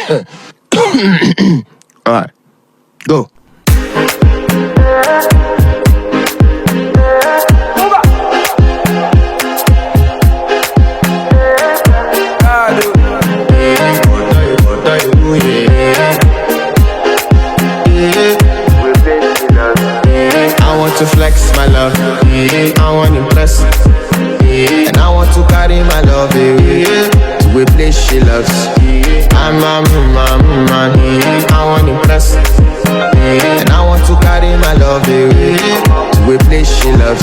Alright, go. I want to flex my love, I want to impress, and I want to carry my love to a place she loves. I'm a man, I want to impress, and I want to carry my love to a place she loves.